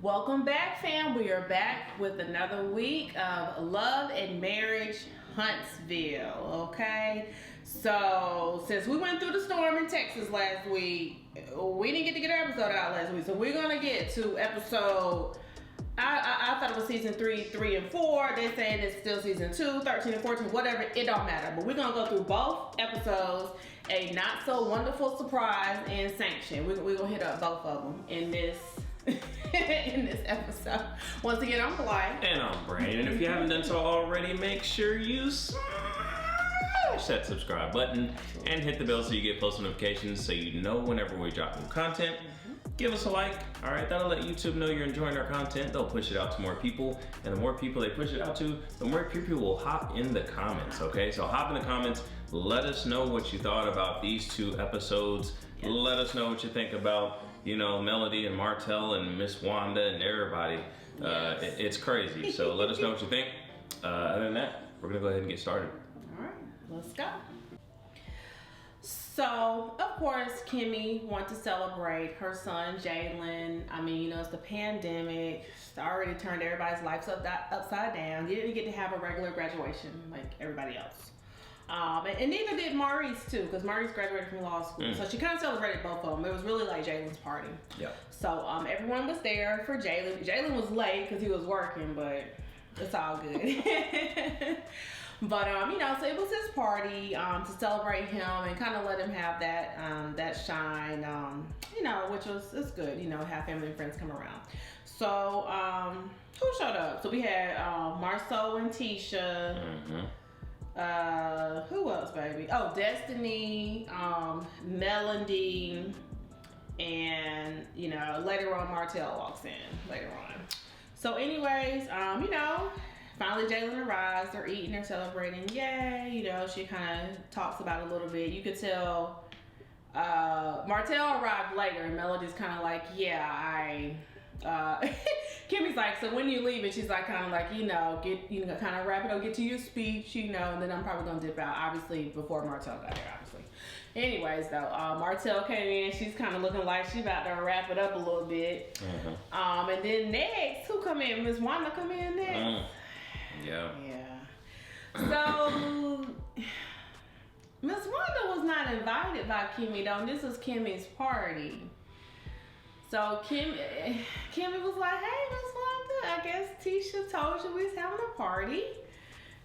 Welcome back, fam. We are back with another week of Love and Marriage Huntsville, okay? So, since we went through the storm in Texas last week, we didn't get to get our episode out last week. So, we're going to get to episode, I thought it was season 3 and 4. They're saying it's still season 2, 13 and 14, whatever. It don't matter. But we're going to go through both episodes. A not so wonderful surprise and Sanctioned. We're going to hit up both of them in this in this episode. Once again, I'm Blythe. And I'm Brandon. And if you haven't done so already, make sure you smash that subscribe button and hit the bell so you get post notifications so you know whenever we drop new content. Give us a like, all right? That'll let YouTube know you're enjoying our content. They'll push it out to more people, and the more people they push it out to, the more people will hop in the comments, okay? So hop in the comments, let us know what you thought about these two episodes. Yes. Let us know what you think about, you know, Melody and Martell and Ms.Wanda and everybody. Yes. It's crazy, so let us know what you think. Other than that, we're gonna go ahead and get started. All right, let's go. So, of course, Kimmy wants to celebrate her son, Jaylin. I mean, you know, it's the pandemic. It's already turned everybody's lives upside down. He didn't get to have a regular graduation like everybody else. And neither did Maurice, too, because Maurice graduated from law school. So she kind of celebrated both of them. It was really like Jaylin's party. Yeah. So, everyone was there for Jaylin. Jaylin was late because he was working, but it's all good. But, you know, so it was his party to celebrate him and kind of let him have that that shine, you know, which was, it's good, you know, have family and friends come around. So, who showed up? So we had Marceau and Tisha. Who else, baby? Oh, Destiny, Melody, and, you know, later on Martell walks in later on. So anyways, you know, finally Jaylin arrives. They're eating, they're celebrating. Yay, you know, she kind of talks about it a little bit. You could tell Martell arrived later and Melody's kind of like, yeah, Kimmy's like, so when you leave it, she's like, kind of like, you know, kind of wrap it up, get to your speech, you know, and then I'm probably gonna dip out, obviously, before Martell got here, obviously. Anyways, though, Martell came in, she's kind of looking like she's about to wrap it up a little bit. And then next, who come in? Ms.Wanda come in next? Yeah. So, Ms.Wanda was not invited by Kimmy, though, and this was Kimmy's party. So Kimmy was like, hey, Ms.Wanda, I guess Tisha told you we was having a party.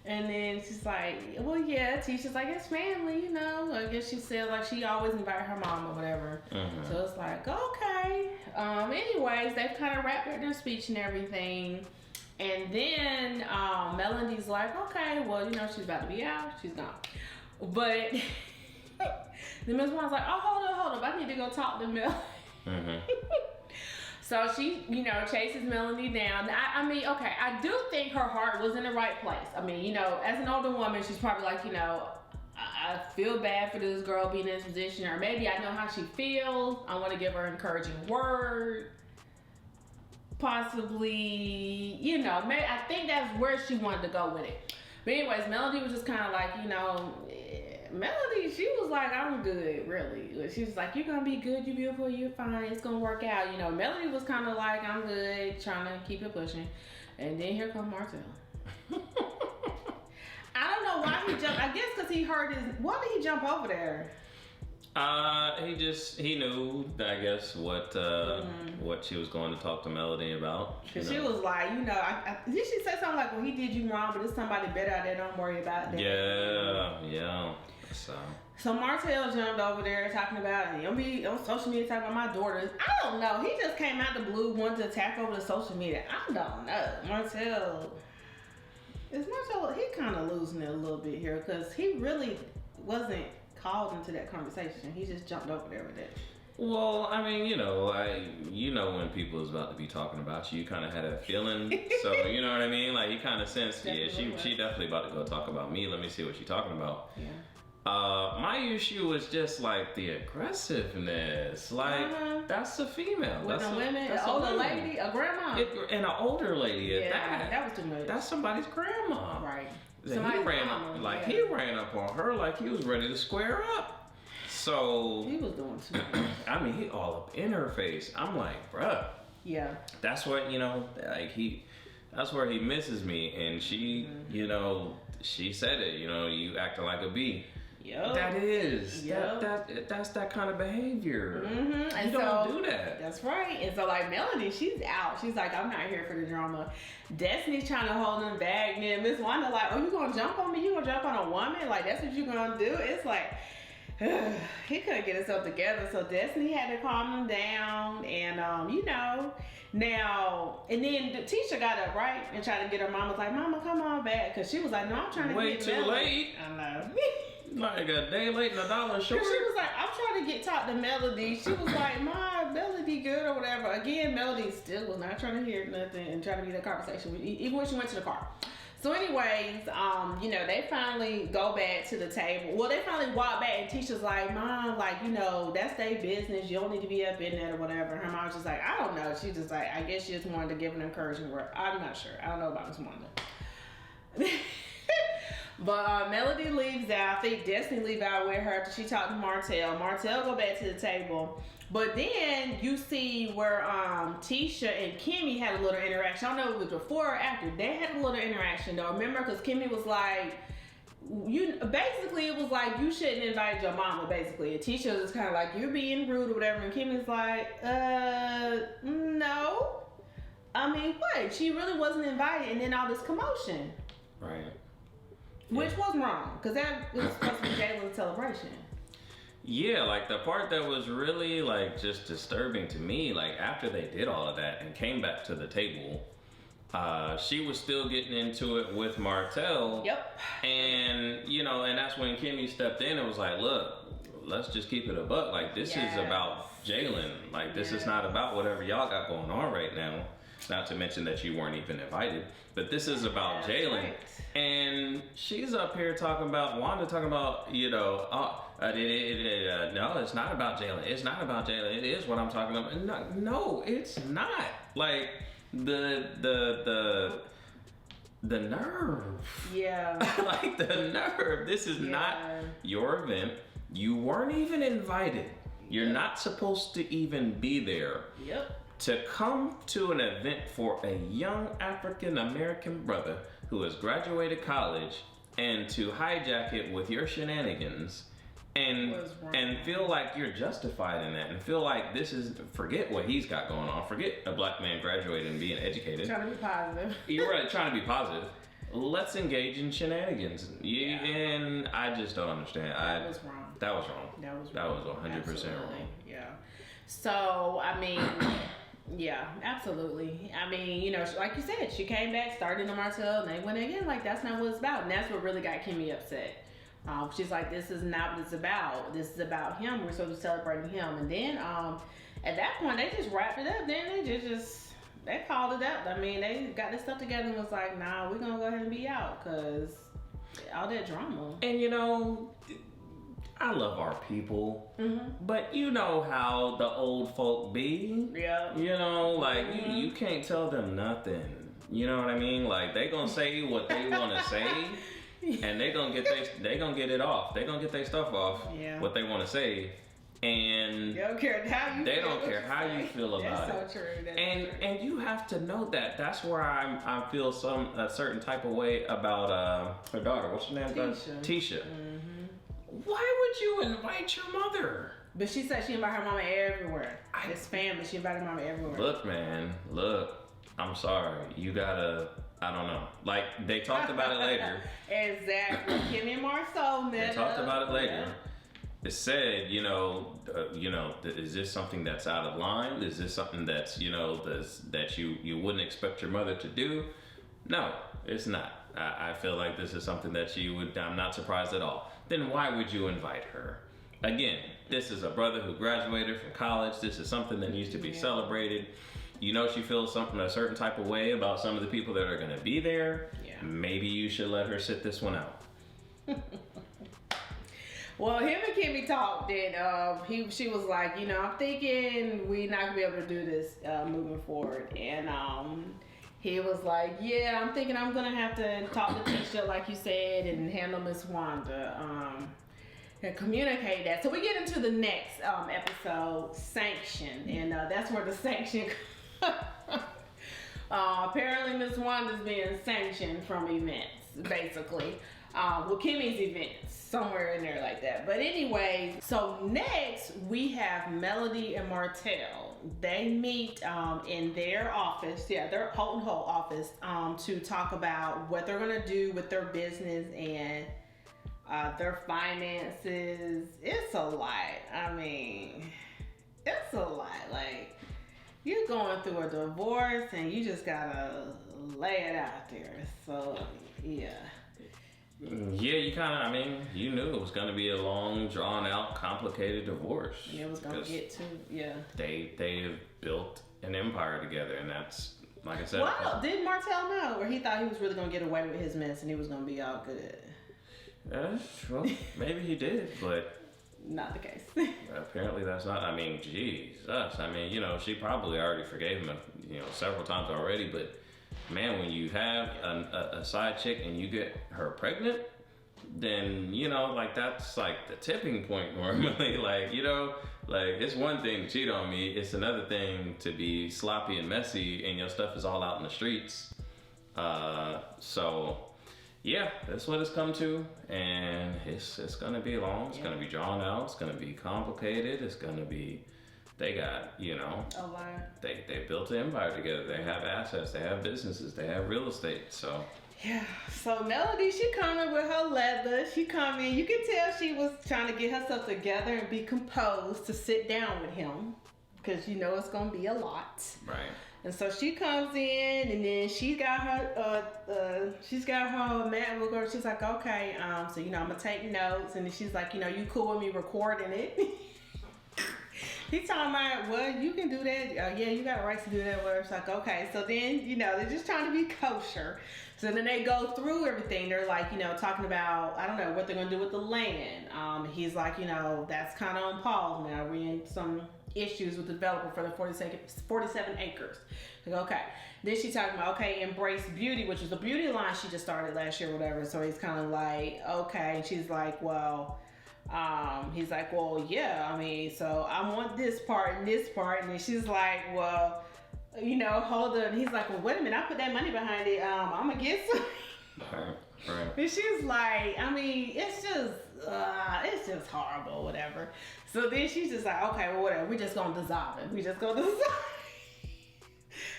And then she's like, well, yeah, Tisha's like, it's family, you know. I guess she said, like, she always invited her mom or whatever. So it's like, okay. Anyways, they've kind of wrapped up their speech and everything. And then Melody's like, okay, well, you know, she's about to be out. She's gone. But then Ms. Wanda's like, oh, hold up. I need to go talk to Mel. So she, you know, chases Melody down. I mean, okay, I do think her heart was in the right place. I mean, you know, as an older woman, she's probably like, you know, I feel bad for this girl being in this position, or maybe I know how she feels. I want to give her an encouraging word. Possibly, you know, maybe, I think that's where she wanted to go with it. But anyways, Melody was just kind of like, you know, Melody, she was like, I'm good, really. She was like, you're going to be good, you're beautiful, you're fine, it's going to work out. You know, Melody was kind of like, I'm good, trying to keep it pushing. And then here comes Martell. I don't know why he jumped. I guess because he heard why did he jump over there? He knew, I guess, what she was going to talk to Melody about. Cause she was like, you know, did she say something like, well, he did you wrong, but there's somebody better out there, don't worry about that. Yeah. So Martell jumped over there talking about, he'll be on social media talking about my daughters. I don't know. He just came out the blue, wanted to attack over the social media. I don't know. Martell, he kind of losing it a little bit here because he really wasn't called into that conversation. He just jumped over there with it. Well, I mean, you know, when people is about to be talking about you, you kind of had a feeling. So, you know what I mean? Like, you kind of sensed, she definitely about to go talk about me. Let me see what she's talking about. Yeah. My issue was just like the aggressiveness. Like, that's a female. With a women, an older lady, a grandma. And an older lady at that. That was too much. That's somebody's grandma. Right. He ran up on her like he was ready to square up. So he was doing too much. I mean, he all up in her face. I'm like, bruh, Yeah. That's what, that's where he misses me. And she, she said it, you acting like a bee. Yep. That is. Yep. That's that kind of behavior. Mm-hmm. You don't do that. That's right. And so, like, Melody, she's out. She's like, I'm not here for the drama. Destiny's trying to hold him back. And then Ms.Wanda like, oh, you gonna jump on me? You gonna jump on a woman? Like, that's what you gonna do? It's like, he couldn't get himself together. So Destiny had to calm him down. And, now, and then Tisha got up, right? And tried to get her mama, like, Mama, come on back. Because she was like, no, I'm trying to Way get too Melody. late. I know. Like a day late and $1 short. She was like, I'm trying to talk to Melody. She was like, Ma, Melody good or whatever. Again, Melody still was not trying to hear nothing and trying to be in a conversation with, even when she went to the car. So anyways, they finally go back to the table. Well, they finally walk back and Tisha's like, Mom, like, that's their business. You don't need to be up in that or whatever. And her mom's just like, I don't know. She just like, I guess she just wanted to give an encouraging word. I'm not sure. I don't know about Ms.Wanda. But Melody leaves out. I think Destiny leaves out with her after she talked to Martell. Martell go back to the table. But then you see where Tisha and Kimmy had a little interaction. I don't know if it was before or after. They had a little interaction though. Remember? Because Kimmy was like, basically it was like, you shouldn't invite your mama, basically. And Tisha was kind of like, you're being rude or whatever. And Kimmy's like, no. I mean, what? She really wasn't invited. And then all this commotion. Right. Which was wrong, because that was supposed to be Jaylin's celebration. Yeah, like the part that was really like just disturbing to me, like after they did all of that and came back to the table, she was still getting into it with Martell. Yep. And, and that's when Kimmy stepped in and was like, look, let's just keep it a buck. Like, this is about Jaylin. Like, this is not about whatever y'all got going on right now. Not to mention that you weren't even invited. But this is about Jaylin. Right. And she's up here talking about, Wanda talking about, no, it's not about Jaylin. It's not about Jaylin. It is what I'm talking about. No, it's not. Like, the nerve. Yeah. Like, the nerve. This is not your event. You weren't even invited. You're not supposed to even be there. Yep. To come to an event for a young African American brother who has graduated college and to hijack it with your shenanigans and feel like you're justified in that and feel like this is, forget what he's got going on, forget a black man graduating and being educated. Trying to be positive. You're right, trying to be positive. Let's engage in shenanigans. And I just don't understand. That was wrong. That was wrong. That was 100% Absolutely. wrong. Yeah. So, I mean... Yeah, absolutely. I mean, like you said, she came back, started on Martell, and they went again. Like, that's not what it's about. And that's what really got Kimmy upset. She's like, this is not what it's about. This is about him. We're supposed to celebrate him. And then at that point, they just wrapped it up. Then they called it up. I mean, they got this stuff together and was like, nah, we're going to go ahead and be out because all that drama. And, I love our people, but you know how the old folk be. Yeah. You can't tell them nothing. You know what I mean? Like, they gonna say what they want to say, and they gonna get it off. They gonna get their stuff off. Yeah. What they want to say, and they don't care how you. They don't care how you feel about it. That's so true. And you have to know that. That's where I feel a certain type of way about her daughter. What's her name? Tisha. Why would you invite your mother? But she said she invited her mama everywhere. It's family. She invited her mama everywhere. Look, man. I'm sorry. You gotta... I don't know. Like, they talked about it later. Exactly. Kimmy and Marceau met. They talked about it later. It said, is this something that's out of line? Is this something that's, that you wouldn't expect your mother to do? No, it's not. I feel like this is something that I'm not surprised at all. Then why would you invite her? Again, this is a brother who graduated from college. This is something that needs to be celebrated. She feels a certain type of way about some of the people that are going to be there. Yeah. Maybe you should let her sit this one out. Well, him and Kimmy talked, and she was like, I'm thinking we're not going to be able to do this moving forward. And he was like, yeah, I'm thinking I'm going to have to talk to Tisha, like you said, and handle Ms.Wanda and communicate that. So we get into the next episode, Sanctioned, and that's where the sanction Apparently, Ms.Wanda's being sanctioned from events, basically. Well, Kimmy's events, somewhere in there like that. But anyway, so next we have Melody and Martell. They meet in their office, their Holton Holt office, to talk about what they're gonna do with their business and their finances. It's a lot. I mean, it's a lot. Like, you're going through a divorce and you just gotta lay it out there. So, yeah. Yeah, you kind of, I mean, you knew it was going to be a long, drawn-out, complicated divorce. Yeah, it was going to get to, They have built an empire together, and that's, like I said. Well, did Martell know? Or he thought he was really going to get away with his mess and he was going to be all good? Well, maybe he did, but... Not the case. Apparently that's not, I mean, Jesus. I mean, you know, she probably already forgave him, you know, several times already, but... Man, when you have a side chick and you get her pregnant, then, you know, like, that's like the tipping point normally. Like, you know, like, it's one thing to cheat on me. It's another thing to be sloppy and messy and your stuff is all out in the streets. So, yeah, that's what it's come to. And it's going to be long. It's going to be drawn out. It's going to be complicated. It's going to be... They got, you know, they built an empire together. They have assets, they have businesses, they have real estate, so. Yeah, so Melody, she coming with her leather. She coming, you can tell she was trying to get herself together and be composed to sit down with him. Because you know it's going to be a lot. Right. And so she comes in and then she got her MacBook or she's like, okay, so, you know, I'm going to take notes. And then she's like, you know, you cool with me recording it? He's talking about, well, you can do that. Yeah, you got a right to do that. Where it's like, okay. So then, you know, they're just trying to be kosher. So then they go through everything. They're like, you know, talking about, I don't know, what they're going to do with the land. He's like, you know, that's kind of on pause now. We're in some issues with the developer for the 47 acres. Like, okay. Then she's talking about, okay, Embrace Beauty, which is the beauty line she just started last year or whatever. So he's kind of like, okay. And she's like, well... he's like, well, yeah, I mean, so I want this part and this part. And then she's like, well, you know, hold on. He's like, well, wait a minute, I put that money behind it. I'm gonna get some. Right. And she's like, I mean, it's just horrible, whatever. So then she's just like, okay, well, whatever. We just gonna dissolve it. We just gonna dissolve it.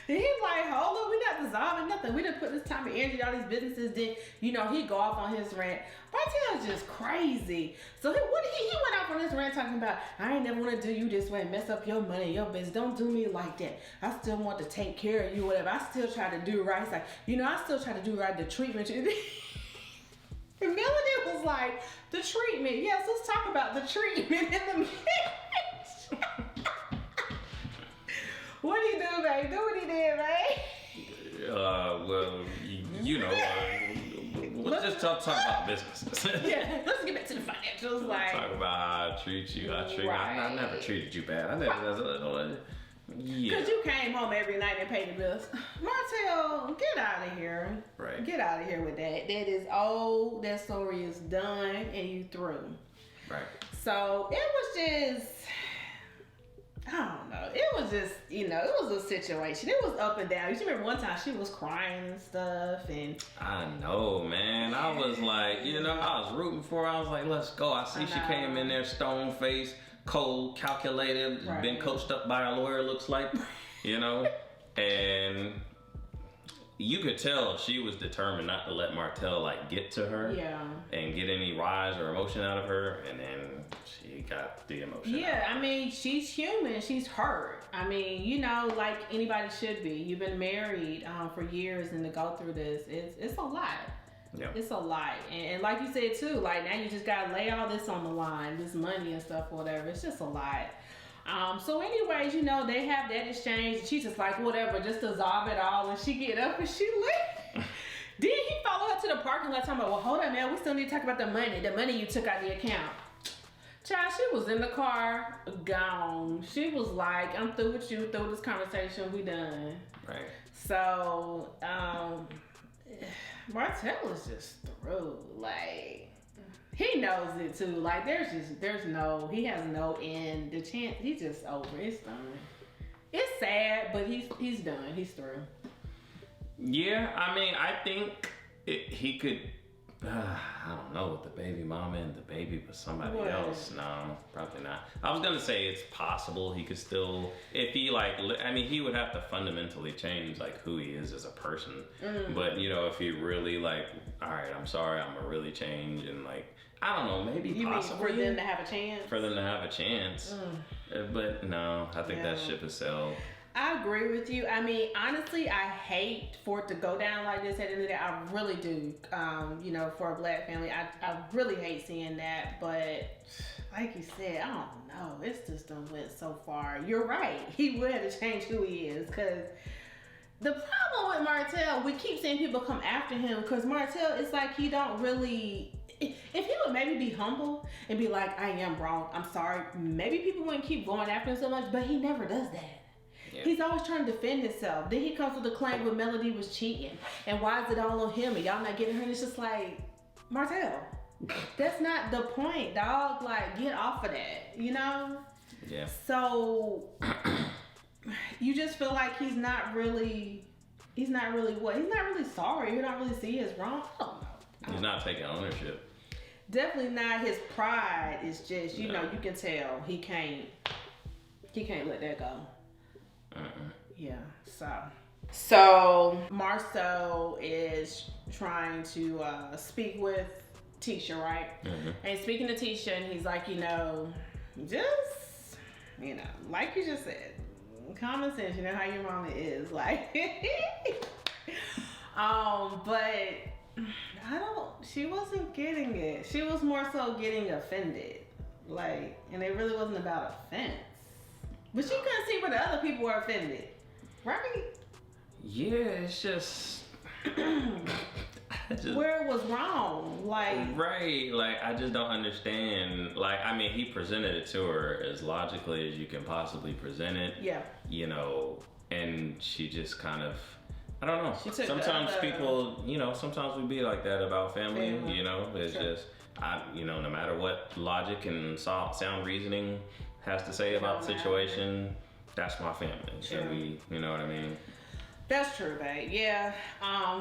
And he's like, hold on, we not dissolving nothing. We done put this time and energy, all these businesses. Then, you know, he go off on his rant. Martell's just crazy. So he went off on this rant talking about, I ain't never want to do you this way and mess up your money, your business. Don't do me like that. I still want to take care of you, whatever. I still try to do right. It's like, you know, I still try to do right, the treatment. And Melody was like, the treatment. Yes, let's talk about the treatment in the marriage. What did he do, babe? Do what he did, babe. Well, you know, let's just talk about business. Yeah, let's get back to the financials. Let's talk about how I treat you. I never treated you bad. Because you came home every night and paid the bills. Martell, get out of here. Right. Get out of here with that. That is old. That story is done and you through. Right. So it was just... I don't know. It was just, you know, it was a situation. It was up and down. You remember one time she was crying and stuff, and I know, man. I was like, you know, I was rooting for her. I was like, let's go. I see she came in there stone faced, cold, calculated, been coached up by a lawyer, looks like, you know, and you could tell she was determined not to let Martell like get to her, and get any rise or emotion out of her, and then she got the emotion. Yeah, I mean, she's human. She's hurt. I mean, you know, like anybody should be. You've been married for years, and to go through this, it's a lot. Yeah. It's a lot, and like you said too, like now you just gotta lay all this on the line, this money and stuff, or whatever. It's just a lot. So anyways, you know, they have that exchange. She's just like, whatever, just dissolve it all. And she get up and she leave. Then he follow her to the parking lot talking about, well, hold on, man. We still need to talk about the money you took out of the account. Child, she was in the car, gone. She was like, I'm through with you, through this conversation, we done. Right. So, Martell is just through. Like... He knows it too. Like he has no end. The chance, he's just over. It's done. It's sad, but he's done. He's through. Yeah, I mean, I think he could. I don't know, with the baby mama and the baby with somebody else. No, probably not. I was gonna say it's possible he could still, if he like, I mean, he would have to fundamentally change like who he is as a person. But you know, if he really like, all right, I'm sorry, I'm gonna really change, and like, I don't know, maybe you possibly mean for them to have a chance. For them to have a chance, but no, I think that ship has sailed. I agree with you. I mean, honestly, I hate for it to go down like this at the end of the day. I really do. You know, for a black family, I really hate seeing that. But like you said, I don't know. It's just done went so far. You're right. He would have to change who he is, because the problem with Martell, we keep seeing people come after him because Martell, it's like he don't really. If he would maybe be humble and be like, I am wrong, I'm sorry, maybe people wouldn't keep going after him so much. But he never does that. Yeah. He's always trying to defend himself. Then he comes with the claim with Melody was cheating. And why is it all on him? And y'all not getting her? And it's just like, Martell, that's not the point, dog. Like, get off of that, you know? Yeah. So, you just feel like he's not really what? He's not really sorry. You don't really see his wrong. I don't know. He's not taking ownership. Definitely not. His pride is just, you know, you can tell he can't let that go. Yeah, so Marceau is trying to speak with Tisha, right? And speaking to Tisha, and he's like, you know, just, you know, like you just said, common sense, you know how your mama is, like, but she wasn't getting it. She was more so getting offended, like, and it really wasn't about offense. But she couldn't see where the other people were offended, right? Yeah, it's just where it was wrong, like. Right, like I just don't understand. Like, I mean, he presented it to her as logically as you can possibly present it. Yeah. You know, and she just kind of, I don't know. Sometimes people, you know, sometimes we be like that about family. You know, it's just, you know, no matter what logic and sound reasoning has to say about the situation, that's my family. Sure. And we, you know what I mean? That's true, babe. Yeah,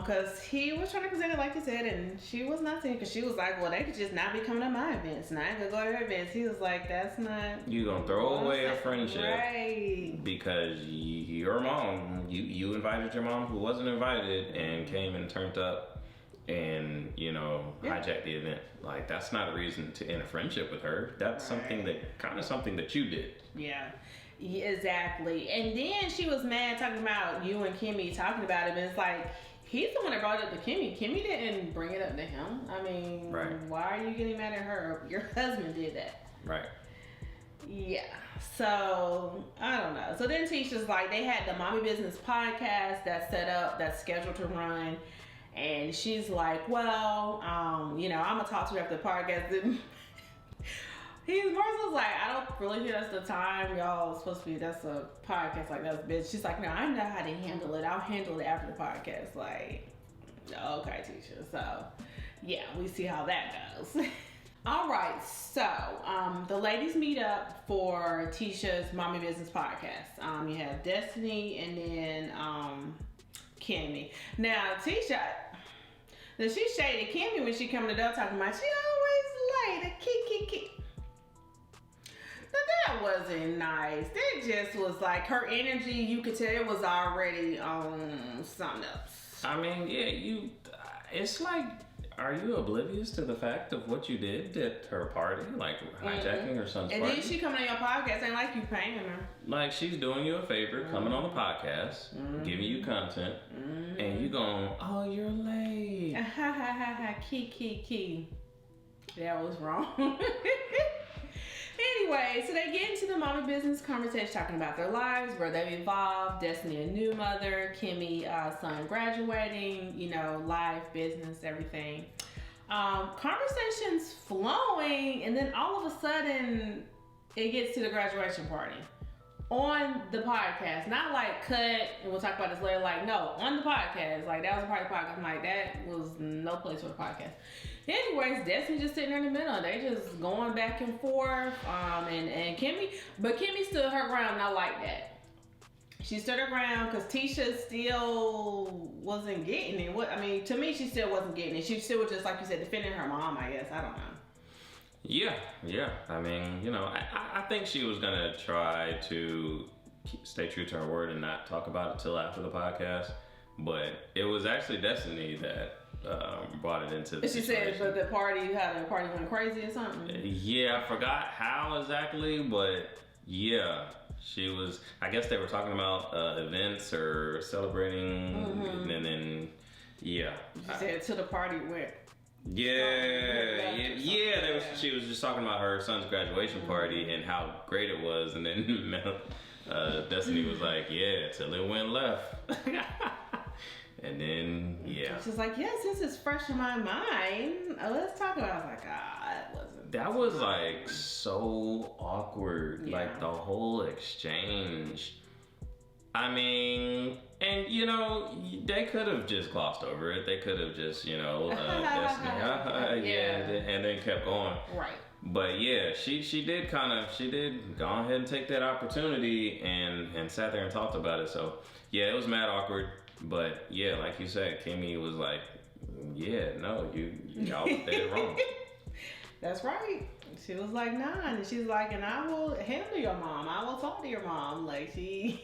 because he was trying to present it like you said, and she was not saying, because she was like, well, they could just not be coming to my events, and I ain't gonna go to her events. He was like, that's not. You gonna throw away a friendship, right? Because your mom, you invited your mom who wasn't invited and came and turned up, and you know, hijacked the event. Like, that's not a reason to end a friendship with her. That's something that you did. Yeah. Exactly. And then she was mad talking about you and Kimmy talking about it, but it's like, he's the one that brought it up to Kimmy. Kimmy didn't bring it up to him. I mean, why are you getting mad at her? Your husband did that. Right. Yeah. So, I don't know. So then Tisha's like, they had the Mommy Business podcast that's set up, that's scheduled to run. And she's like, well, you know, I'm going to talk to her after the podcast. He's more so like, I don't really think that's the time, y'all. Supposed to be, that's a podcast, like, that's bitch. She's like, no, I know how to handle it. I'll handle it after the podcast. Like, okay, Tisha. So, yeah, we see how that goes. All right, so the ladies meet up for Tisha's Mommy Business podcast. You have Destiny and then Kimmy. Now, Tisha, she shaded Kimmy when she come to the door talking about she always late, kick. That wasn't nice. That just was like her energy. You could tell it was already on something else. I mean, yeah, it's like, are you oblivious to the fact of what you did at her party? Like hijacking her son's party? And then she coming on your podcast, ain't like you paying her. Like, she's doing you a favor, coming on the podcast, giving you content, and you going, oh, you're late. Key. That was wrong. Anyway, so they get into the Mommy Business conversation, talking about their lives, where they've evolved, Destiny a new mother, Kimmy son graduating, you know, life, business, everything. Conversations flowing, and then all of a sudden it gets to the graduation party on the podcast. Not like cut and we'll talk about this later, like no, on the podcast. Like, that was a part of the podcast. I'm like, that was no place for the podcast. Anyways, Destiny just sitting there in the middle. They just going back and forth. And Kimmy, but Kimmy stood her ground, not like that. She stood her ground because Tisha still wasn't getting it. What I mean, to me, she still wasn't getting it. She still was just, like you said, defending her mom, I guess. I don't know. Yeah. I mean, you know, I think she was gonna try to stay true to her word and not talk about it till after the podcast. But it was actually Destiny that brought it into the situation. She said, but the party went crazy or something? Yeah, I forgot how exactly, but yeah. She was, I guess they were talking about events or celebrating, and then, yeah. She said, till the party went. She was just talking about her son's graduation party and how great it was, and then Destiny was like, yeah, till it went left. And then, yeah. She's like, yeah, since it's fresh in my mind, let's talk about it. I was like, that wasn't. That was like so awkward, Yeah. like the whole exchange. I mean, and you know, they could have just glossed over it. They could have just, you know, Destiny, and then kept going. Right. But yeah, she did go ahead and take that opportunity and sat there and talked about it. So yeah, it was mad awkward. But yeah, like you said, Kimmy was like, yeah, no, y'all did it wrong. That's right. She was like, nah, and she's like, and I will handle your mom. I will talk to your mom. Like she.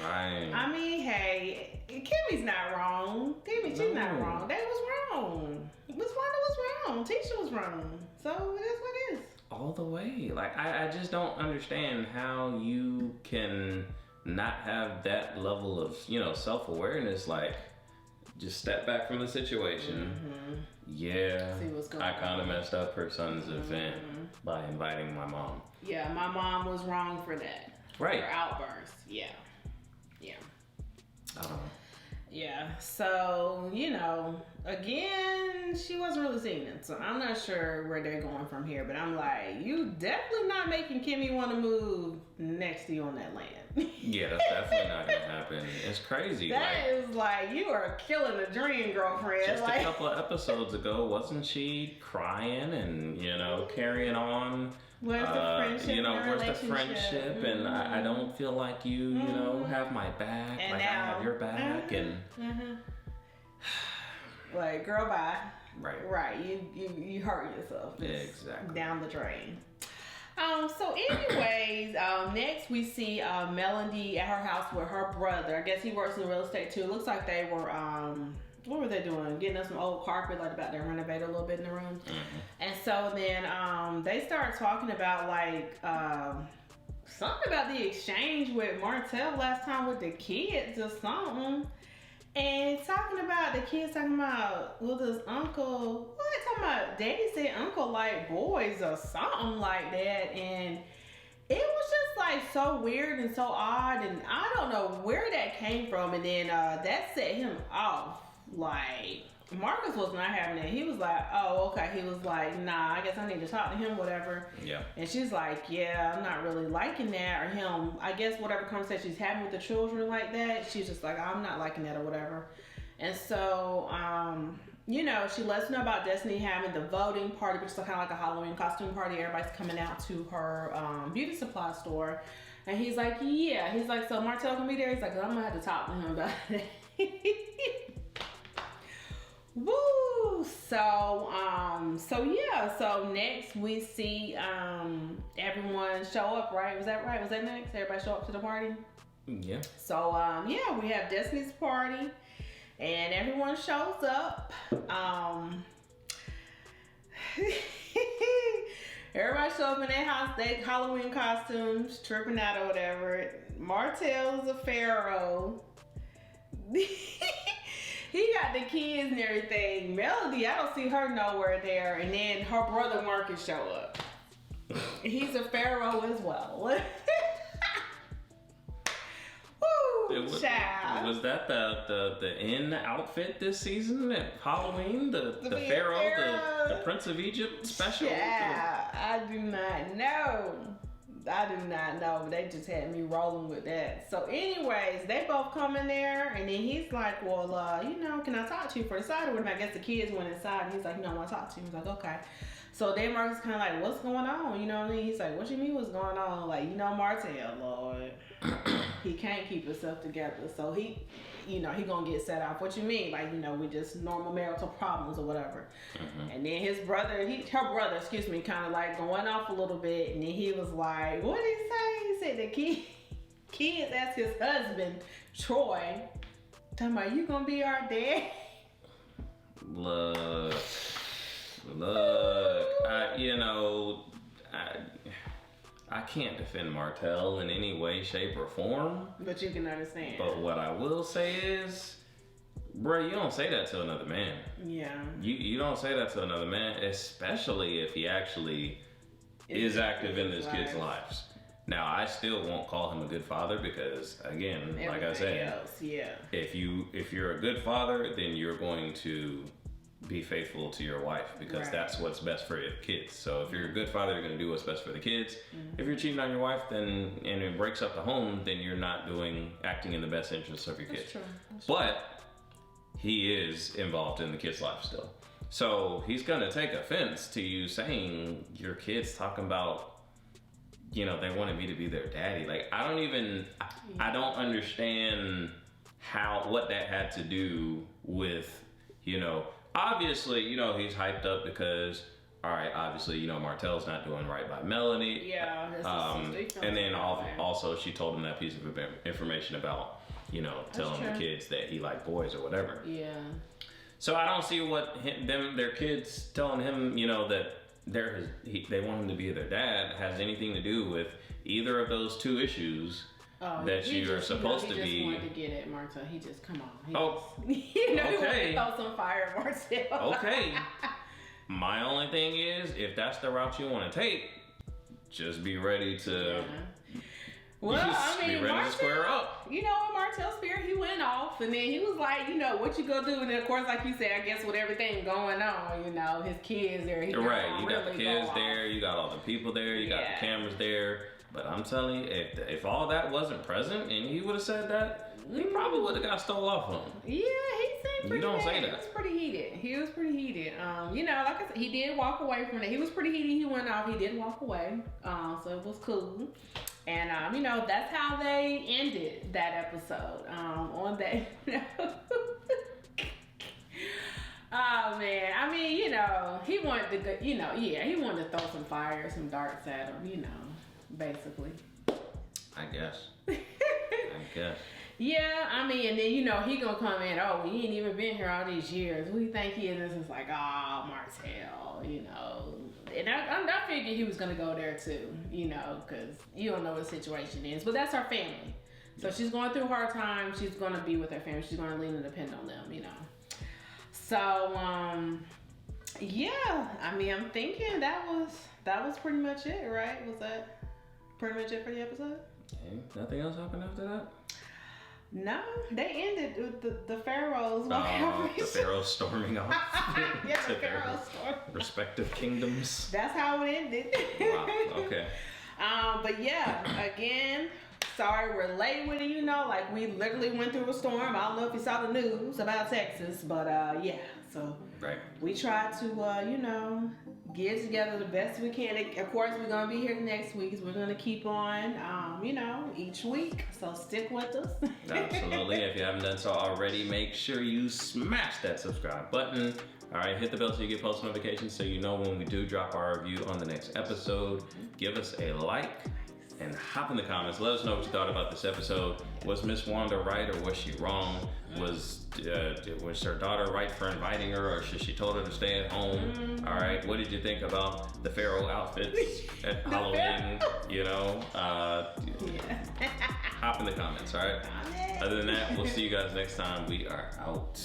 Right. I mean, hey, Kimmy's not wrong. She's not wrong. They was wrong. Ms.Wanda was wrong. Tisha was wrong. So it is what it is. All the way. Like I just don't understand how you can not have that level of, you know, self-awareness. Like, just step back from the situation. Yeah, see what's going I kind of on. messed up her son's event by inviting my mom. Yeah, my mom was wrong for that. Right. Her outburst. Yeah. I don't know. Yeah, so, you know, again, she wasn't really seeing it. So I'm not sure where they're going from here. But I'm like, you definitely not making Kimmy want to move next to you on that land. Yeah, that's definitely not going to happen. It's crazy. That is like, you are killing the dream, girlfriend. Just like, a couple of episodes ago, wasn't she crying and, you know, carrying on? Where's the friendship? You know, where's the friendship? And I don't feel like you know, have my back. And like now, I have your back. And like, girl, bye. Right. You hurt yourself. Exactly. Down the drain. So anyways, next we see Melody at her house with her brother. I guess he works in real estate too. Looks like they were what were they doing? Getting us some old carpet, like about to renovate a little bit in the room. And so then they start talking about like something about the exchange with Martell last time with the kids or something. And talking about the kids talking about, well, this uncle, what talking about? Daddy said uncle like boys or something like that. And it was just like so weird and so odd. And I don't know where that came from. And then that set him off. Like, Marcus was not having it. He was like, oh, okay. He was like, nah, I guess I need to talk to him, whatever. Yeah. And she's like, yeah, I'm not really liking that. Or him, I guess whatever conversation she's having with the children like that, she's just like, I'm not liking that or whatever. And so, you know, she lets us know about Destiny having the voting party, which is kind of like a Halloween costume party. Everybody's coming out to her beauty supply store. And he's like, yeah. He's like, so Martell can be there? He's like, I'm going to have to talk to him about it. Woo! So yeah. So next we see everyone show up, right? Was that right? Was that next? Everybody show up to the party? Yeah. So yeah, we have Destiny's party and everyone shows up. Everybody show up in their house, they Halloween costumes, tripping out or whatever. Martell's a pharaoh. He got the kids and everything. Melody, I don't see her nowhere there. And then her brother Marcus show up. He's a pharaoh as well. Woo, child. Was that the in outfit this season at Halloween? The pharaoh, the Prince of Egypt special? Yeah, I do not know. But they just had me rolling with that. So anyways, they both come in there, and then he's like, well, you know, can I talk to you for the side? Or I guess the kids went inside, and he's like, no, I want to talk to you. He's like, okay. So then Mark's kind of like, what's going on? You know what I mean? He's like, what you mean what's going on? Like, you know, Martell, Lord, he can't keep himself together. So he, you know, he gonna get set off. What you mean? Like, you know, we just normal marital problems or whatever. And then her brother, kind of like going off a little bit. And then he was like, what did he say? He said the kids asked his husband, Troy, talking about, you gonna be our dad? Look, I can't defend Martell in any way, shape, or form. But you can understand. But what I will say is, bro, you don't say that to another man. Yeah. You don't say that to another man, especially if he actually is active in his kids' lives. Now, I still won't call him a good father because, again, everything like I said, else, yeah. if you're a good father, then you're going to be faithful to your wife because that's what's best for your kids. So if you're a good father, you're going to do what's best for the kids. If you're cheating on your wife, then and it breaks up the home, then you're not acting in the best interests of your kids. That's true. But he is involved in the kid's life still. So he's going to take offense to you saying your kids talking about, you know, they wanted me to be their daddy. Like, I don't understand what that had to do with, you know, obviously, you know, he's hyped up because, all right, obviously, you know, Martell's not doing right by Melanie. Yeah. And then also she told him that piece of information about, you know, telling the kids that he liked boys or whatever. Yeah. So I don't see what their kids telling him, you know, that they want him to be their dad has anything to do with either of those two issues that you are supposed to be. He just wanted to get at Martell. He just, come on. He okay. wanted to throw some fire at Martell. Okay. My only thing is, if that's the route you want to take, just be ready to. Yeah. Well, I mean, be ready to square up. You know, in Martell's spirit, he went off, and then he was like, you know, what you gonna do? And then, of course, like you said, I guess with everything going on, you know, his kids there. You got the kids there, you got all the people there, you got the cameras there. But I'm telling you, if all that wasn't present, and he would have said that, he probably would have got stole off on him. Yeah, he seemed pretty. You don't say that. He was pretty heated. You know, like I said, he did walk away from it. He was pretty heated. He went off. He did walk away. So it was cool. And, you know, that's how they ended that episode. On that note. Oh, man. I mean, you know, he wanted to go, you know, he wanted to throw some fire, some darts at him, you know, basically. I guess. Yeah, I mean, and then, you know, he gonna come in, oh, he ain't even been here all these years. Who do you think he is? And it's like, oh, Martell, you know. And I figured he was gonna go there too, you know, because you don't know what the situation is. But that's her family. So she's going through hard times. She's gonna be with her family. She's gonna lean and depend on them, you know. So, yeah, I mean, I'm thinking that was pretty much it, right? Was that pretty much it for the episode? Okay. Nothing else happened after that? No, they ended with the pharaohs. The pharaohs storming off. Yeah, the pharaohs storming. Respective kingdoms. That's how it ended. Wow. Okay. But yeah, again, sorry we're late with it. You know, like we literally went through a storm. I don't know if you saw the news about Texas, but yeah. So we tried to you know, get together the best we can. Of course, we're gonna be here next week. So we're gonna keep on, you know, each week. So stick with us. Absolutely. If you haven't done so already, make sure you smash that subscribe button. All right, hit the bell so you get post notifications so you know when we do drop our review on the next episode. Give us a like and hop in the comments. Let us know what you thought about this episode. Was Ms.Wanda right or was she wrong? Was her daughter right for inviting her, or should she told her to stay at home? All right, what did you think about the pharaoh outfits at Halloween? You know, hop in the comments. All right. Other than that, we'll see you guys next time. We are out.